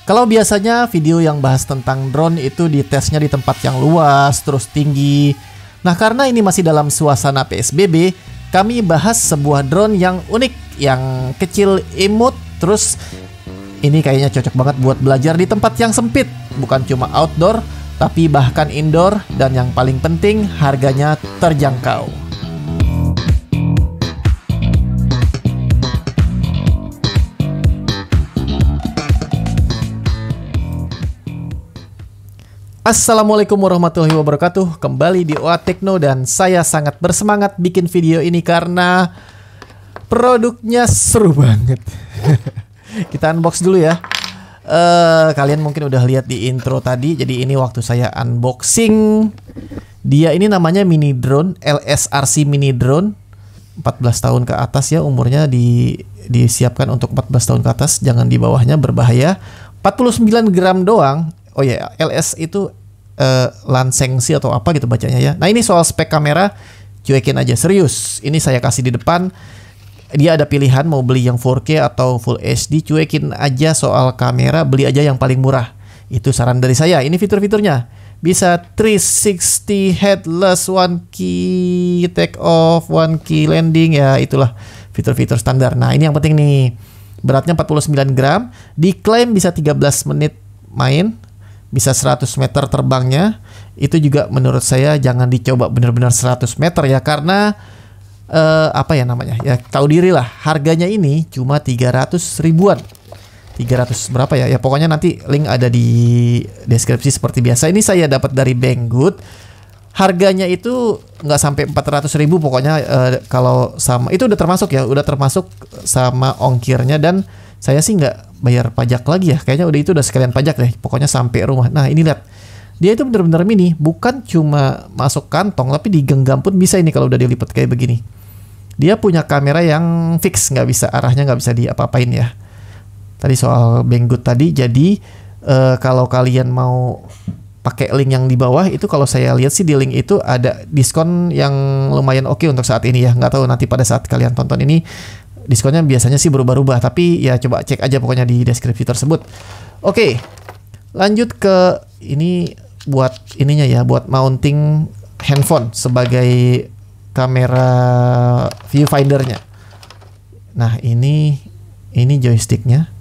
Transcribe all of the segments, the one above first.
Kalau biasanya video yang bahas tentang drone itu ditesnya di tempat yang luas, terus tinggi. Nah, karena ini masih dalam suasana PSBB, kami bahas sebuah drone yang unik, yang kecil, imut, terus ini kayaknya cocok banget buat belajar di tempat yang sempit. Bukan cuma outdoor, tapi bahkan indoor, dan yang paling penting harganya terjangkau. Assalamualaikum warahmatullahi wabarakatuh. Kembali di OA Tekno dan saya sangat bersemangat bikin video ini karena produknya seru banget. Kita unbox dulu ya. Kalian mungkin udah lihat di intro tadi. Jadi ini waktu saya unboxing. Dia ini namanya mini drone, LSRC mini drone. 14 tahun ke atas ya umurnya, disiapkan untuk 14 tahun ke atas. Jangan di bawahnya, berbahaya. 49 gram doang. Oh ya, LS itu Lansengsi atau apa gitu bacanya ya. Nah, ini soal spek kamera, cuekin aja, serius. Ini saya kasih di depan. Dia ada pilihan mau beli yang 4K atau Full HD, cuekin aja soal kamera, beli aja yang paling murah. Itu saran dari saya. Ini fitur-fiturnya. Bisa 360 headless, 1 key take off, 1 key landing, ya itulah fitur-fitur standar. Nah, ini yang penting nih. Beratnya 49 gram, diklaim bisa 13 menit main. Bisa 100 meter terbangnya. Itu juga menurut saya jangan dicoba benar-benar 100 meter ya, karena apa ya namanya ya, tahu diri lah, harganya ini cuma 300 ribuan. 300 berapa ya, ya pokoknya nanti link ada di deskripsi seperti biasa. Ini saya dapat dari Banggood. Harganya itu nggak sampai 400 ribu pokoknya. Kalau sama itu udah termasuk ya, udah termasuk sama ongkirnya, dan saya sih nggak bayar pajak lagi ya. Kayaknya itu udah sekalian pajak deh. Pokoknya sampai rumah. Nah, ini lihat. Dia itu bener-bener mini. Bukan cuma masuk kantong, tapi digenggam pun bisa ini kalau udah dilipat kayak begini. Dia punya kamera yang fix. Nggak bisa, arahnya nggak bisa diapa-apain ya. Tadi soal Banggood tadi. Jadi, kalau kalian mau pakai link yang di bawah, itu kalau saya lihat sih di link itu ada diskon yang lumayan oke untuk saat ini ya. Nggak tahu nanti pada saat kalian tonton ini diskonnya biasanya sih berubah-ubah, tapi ya coba cek aja pokoknya di deskripsi tersebut. Oke, lanjut ke ini buat ininya ya, buat mounting handphone sebagai kamera viewfindernya. Nah, ini joysticknya.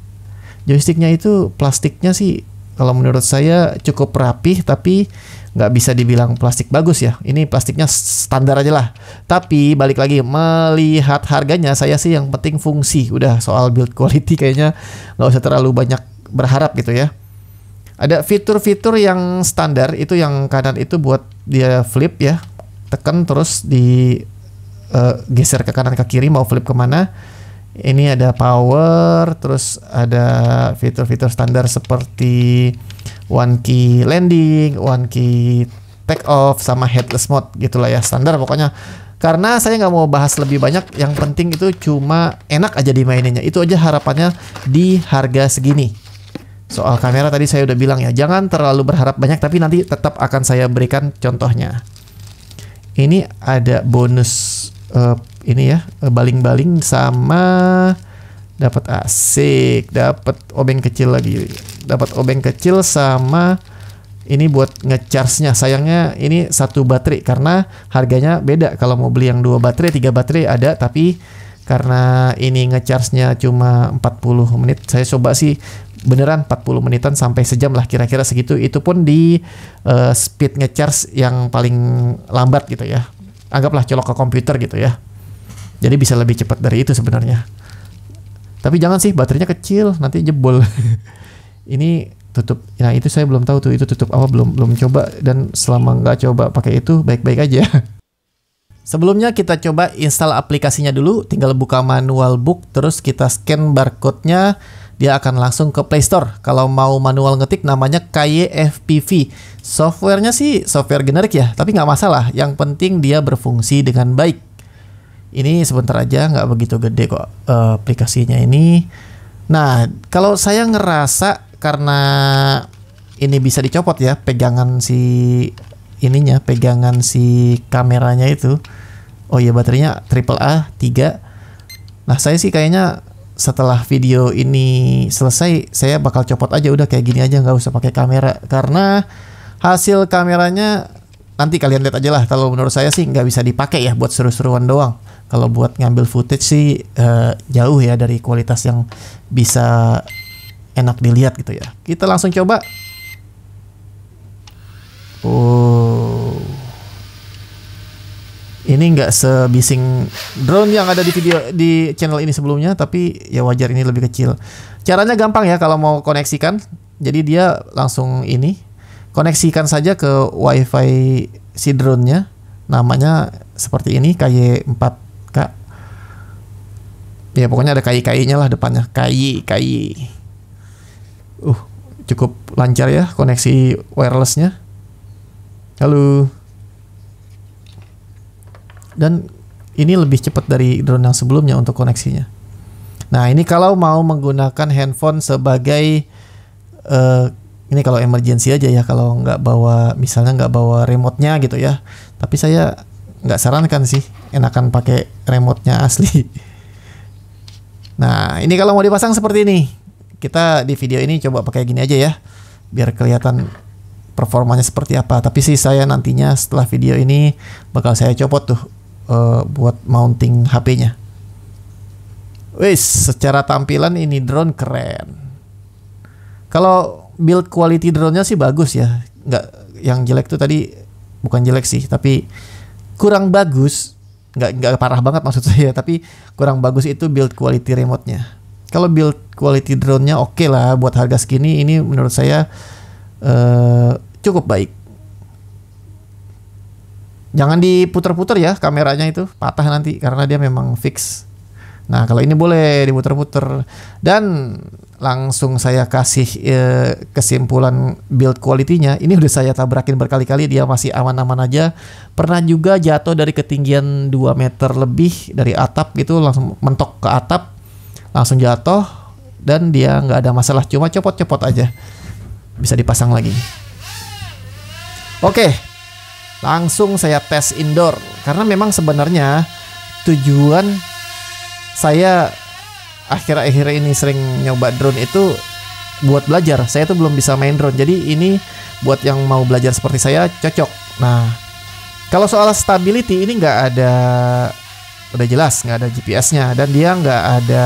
Joysticknya itu plastiknya sih kalau menurut saya cukup rapih, tapi nggak bisa dibilang plastik bagus ya. Ini plastiknya standar aja lah. Tapi balik lagi, melihat harganya, saya sih yang penting fungsi. Udah soal build quality kayaknya nggak usah terlalu banyak berharap gitu ya. Ada fitur-fitur yang standar, itu yang kanan itu buat dia flip ya. Tekan terus di geser ke kanan ke kiri mau flip kemana. Ini ada power, terus ada fitur-fitur standar seperti 1 key landing, 1 key take off, sama headless mode gitulah ya, standar pokoknya. Karena saya nggak mau bahas lebih banyak, yang penting itu cuma enak aja dimaininnya. Itu aja harapannya di harga segini. Soal kamera tadi saya udah bilang ya, jangan terlalu berharap banyak, tapi nanti tetap akan saya berikan contohnya. Ini ada bonus ini ya, baling-baling sama dapat asik, dapat obeng kecil lagi, dapat obeng kecil sama ini buat ngecharge-nya. Sayangnya ini satu baterai karena harganya beda. Kalau mau beli yang 2 baterai, 3 baterai ada, tapi karena ini ngecharge-nya cuma 40 menit, saya coba sih beneran 40 menitan sampai sejam lah kira-kira segitu. Itu pun di speed ngecharge yang paling lambat gitu ya. Anggaplah colok ke komputer gitu ya. Jadi bisa lebih cepat dari itu sebenarnya. Tapi jangan sih, baterainya kecil, nanti jebol. Ini tutup. Nah, itu saya belum tahu tuh itu tutup apa, belum coba, dan selama nggak coba pakai itu baik-baik aja. Sebelumnya kita coba install aplikasinya dulu. Tinggal buka manual book, terus kita scan barcode-nya. Dia akan langsung ke Play Store. Kalau mau manual ngetik namanya KYFPV. Softwarenya sih software generik ya, tapi nggak masalah. Yang penting dia berfungsi dengan baik. Ini sebentar aja, nggak begitu gede kok aplikasinya ini. Nah, kalau saya ngerasa karena ini bisa dicopot ya, pegangan si ininya, pegangan si kameranya itu. Oh iya, baterainya AAA 3. Nah, saya sih kayaknya setelah video ini selesai saya bakal copot aja, udah kayak gini aja, nggak usah pakai kamera, karena hasil kameranya nanti kalian lihat aja lah. Kalau menurut saya sih nggak bisa dipakai ya buat seru-seruan doang. Kalau buat ngambil footage sih jauh ya dari kualitas yang bisa enak dilihat gitu ya. Kita langsung coba. Oh, ini nggak sebising drone yang ada di video di channel ini sebelumnya, tapi ya wajar ini lebih kecil. Caranya gampang ya kalau mau koneksikan. Jadi dia langsung ini koneksikan saja ke WiFi si drone-nya. Namanya seperti ini, KY4K. Ya pokoknya ada KY-KY-nya lah depannya. KY. Cukup lancar ya koneksi wirelessnya. Halo. Dan ini lebih cepat dari drone yang sebelumnya untuk koneksinya. Nah ini kalau mau menggunakan handphone sebagai ini kalau emergency aja ya, kalau nggak bawa, misalnya nggak bawa remote-nya gitu ya. Tapi saya nggak sarankan sih, enakan pakai remote-nya asli. Nah ini kalau mau dipasang seperti ini, kita di video ini coba pakai gini aja ya, biar kelihatan performanya seperti apa. Tapi sih saya nantinya setelah video ini bakal saya copot tuh buat mounting HP-nya. Wis, secara tampilan ini drone keren. Kalau build quality drone-nya sih bagus ya. Nggak, yang jelek tuh tadi bukan jelek sih, tapi kurang bagus. Nggak parah banget maksud saya, tapi kurang bagus itu build quality remote-nya. Kalau build quality drone-nya oke lah buat harga segini, ini menurut saya cukup baik. Jangan diputer-puter ya kameranya, itu patah nanti karena dia memang fix. Nah kalau ini boleh diputer-puter. Dan langsung saya kasih kesimpulan build quality-nya. Ini udah saya tabrakin berkali-kali, dia masih aman-aman aja. Pernah juga jatuh dari ketinggian 2 meter lebih dari atap gitu, langsung mentok ke atap, langsung jatuh, dan dia nggak ada masalah, cuma copot-copot aja, bisa dipasang lagi. Oke, langsung saya tes indoor, karena memang sebenarnya tujuan saya akhir-akhir ini sering nyoba drone itu buat belajar. Saya tuh belum bisa main drone, jadi ini buat yang mau belajar seperti saya cocok. Nah kalau soal stability ini nggak ada, udah jelas nggak ada GPS-nya, dan dia nggak ada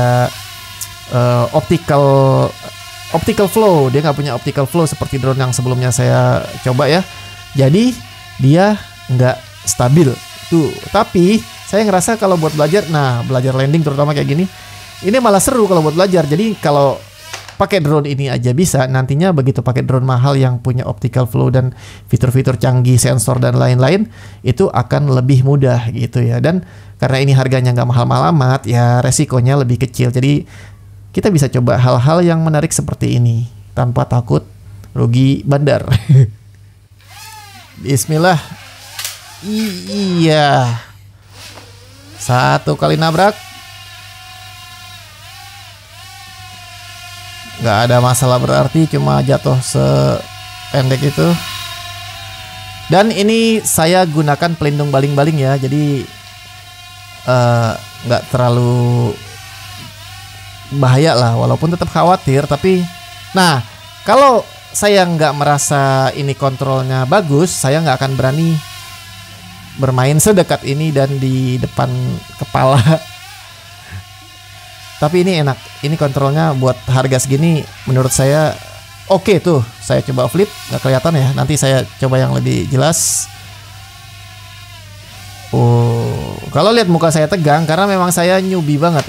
optical flow. Dia nggak punya optical flow seperti drone yang sebelumnya saya coba ya. Jadi dia nggak stabil tuh. Tapi saya ngerasa kalau buat belajar, nah belajar landing terutama kayak gini, ini malah seru kalau buat belajar. Jadi kalau pakai drone ini aja bisa, nantinya begitu pakai drone mahal yang punya optical flow dan fitur-fitur canggih, sensor dan lain-lain, itu akan lebih mudah gitu ya. Dan karena ini harganya nggak mahal-mahal amat, ya resikonya lebih kecil. Jadi kita bisa coba hal-hal yang menarik seperti ini tanpa takut rugi bandar. Bismillah. Iya. Satu kali nabrak. Nggak ada masalah berarti, cuma jatuh sependek itu. Dan ini saya gunakan pelindung baling-baling ya, jadi nggak terlalu bahaya lah, walaupun tetap khawatir. Tapi nah kalau saya nggak merasa ini kontrolnya bagus, saya nggak akan berani bermain sedekat ini dan di depan kepala. Tapi ini enak, ini kontrolnya buat harga segini menurut saya oke tuh. Saya coba flip, nggak kelihatan ya, nanti saya coba yang lebih jelas. Oh, kalau lihat muka saya tegang karena memang saya newbie banget.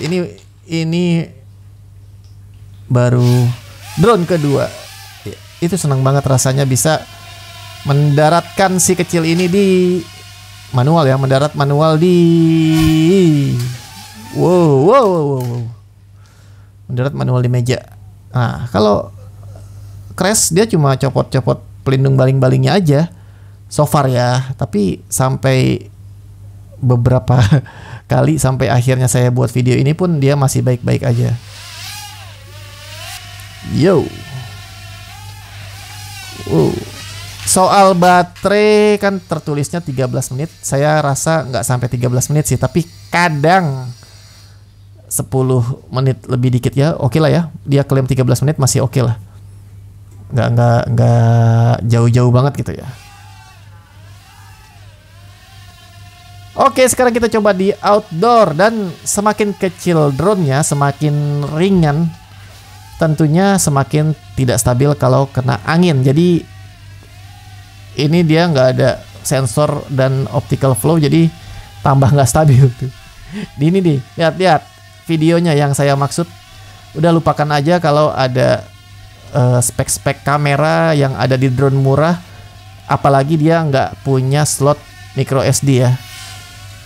Ini baru drone kedua. Itu senang banget rasanya bisa mendaratkan si kecil ini di manual ya, mendarat manual di wow. Mendarat manual di meja. Nah, kalau crash dia cuma copot-copot pelindung baling-balingnya aja. So far ya, tapi sampai beberapa kali sampai akhirnya saya buat video ini pun dia masih baik-baik aja. Yo. Soal baterai kan tertulisnya 13 menit. Saya rasa nggak sampai 13 menit sih, tapi kadang 10 menit lebih dikit ya, oke lah ya. Dia klaim 13 menit masih oke lah. Nggak jauh-jauh banget gitu ya. Oke, sekarang kita coba di outdoor, dan semakin kecil drone-nya, semakin ringan, tentunya semakin tidak stabil kalau kena angin. Jadi ini dia nggak ada sensor dan optical flow, jadi tambah nggak stabil tuh. Di ini nih, lihat videonya yang saya maksud. Udah lupakan aja kalau ada spek-spek kamera yang ada di drone murah, apalagi dia nggak punya slot micro SD ya.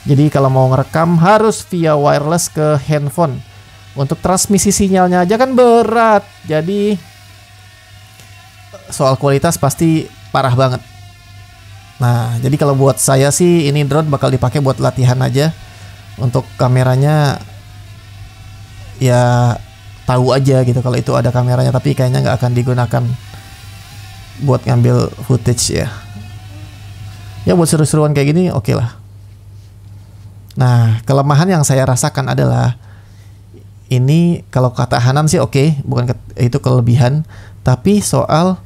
Jadi kalau mau ngerekam harus via wireless ke handphone. Untuk transmisi sinyalnya aja kan berat. Jadi soal kualitas pasti parah banget. Nah, jadi kalau buat saya sih ini drone bakal dipakai buat latihan aja. Untuk kameranya ya tahu aja gitu kalau itu ada kameranya, tapi kayaknya nggak akan digunakan buat ngambil footage ya. Ya buat seru-seruan kayak gini oke lah. Nah, kelemahan yang saya rasakan adalah ini kalau ketahanan sih oke, bukan itu kelebihan, tapi soal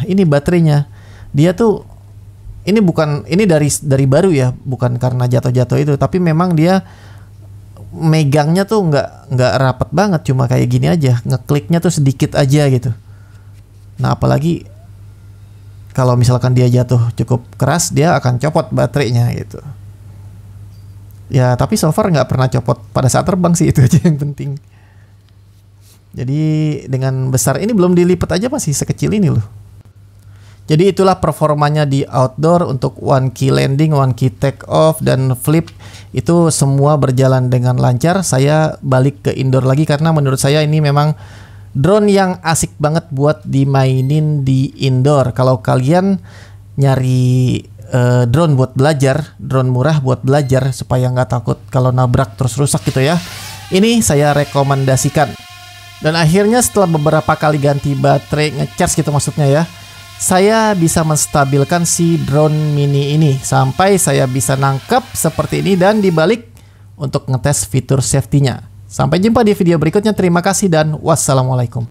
ini baterainya. Dia tuh ini dari baru ya, bukan karena jatuh-jatuh itu, tapi memang dia megangnya tuh nggak rapet banget, cuma kayak gini aja, ngekliknya tuh sedikit aja gitu. Nah, apalagi kalau misalkan dia jatuh cukup keras, dia akan copot baterainya gitu. Ya, tapi so far nggak pernah copot pada saat terbang sih, itu aja yang penting. Jadi dengan besar ini belum dilipat aja masih sekecil ini loh. Jadi itulah performanya di outdoor untuk one key landing, one key take off, dan flip. Itu semua berjalan dengan lancar. Saya balik ke indoor lagi karena menurut saya ini memang drone yang asik banget buat dimainin di indoor. Kalau kalian nyari drone buat belajar, drone murah buat belajar supaya nggak takut kalau nabrak terus rusak gitu ya, ini saya rekomendasikan. Dan akhirnya setelah beberapa kali ganti baterai, ngecharge gitu maksudnya ya, saya bisa menstabilkan si drone mini ini sampai saya bisa nangkep seperti ini dan dibalik untuk ngetes fitur safety-nya. Sampai jumpa di video berikutnya. Terima kasih dan wassalamualaikum.